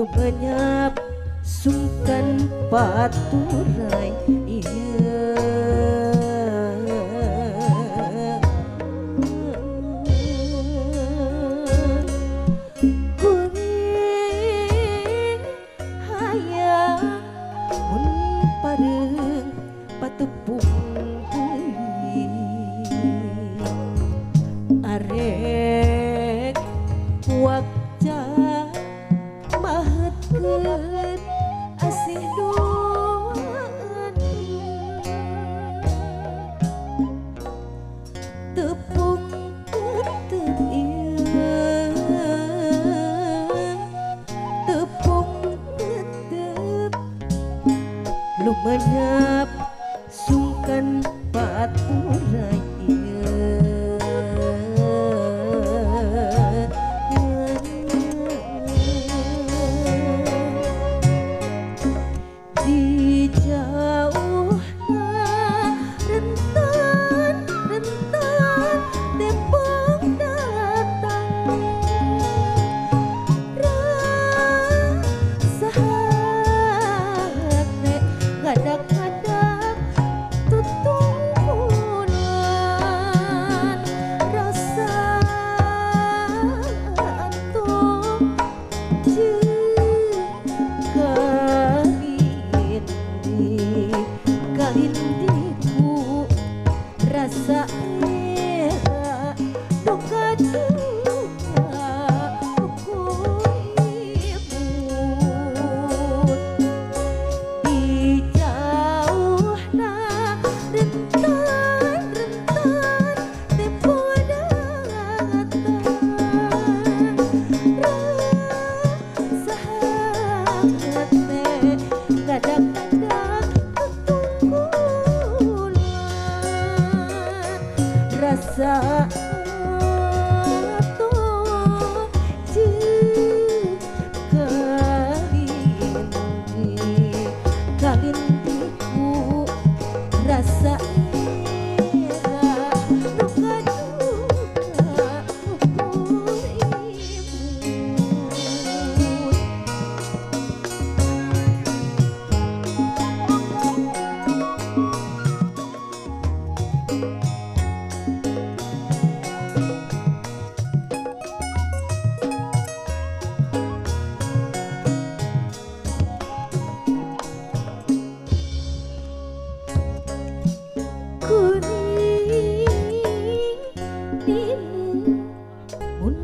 Lumenyap sungkan paturai iya kuring hayang mun pareung patepung arek wakja mahetkeun asih duaan tepung tetep ieu tepung tetep lumenyap sungkan paturai rasa era duka duka ukun di jauhna rentan tempo datang rasa hati kadang-kadang rasa atuh jeung kalindiku rasa era duka duka ukur imut kuring dinu mun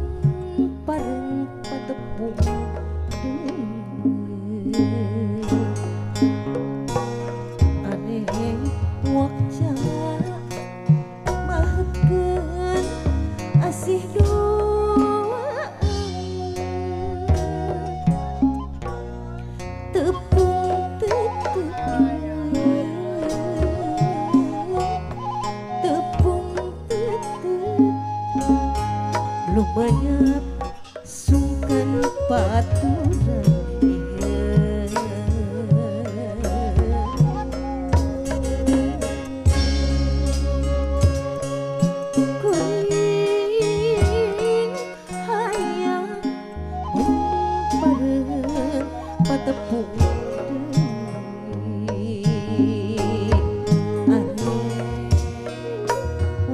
pareng patepung aneh wakja mahetkeun asih duaan tepung tetep lumenyap sungkan paturai kuring hayang mun pareung patepung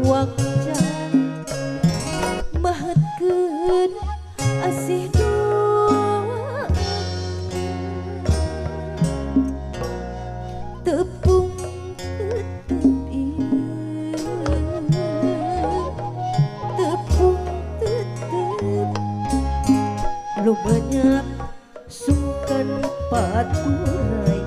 wakja mahetkeun asih duaan tepung tetep ieu tepung tetep lumenyap sungkan paturai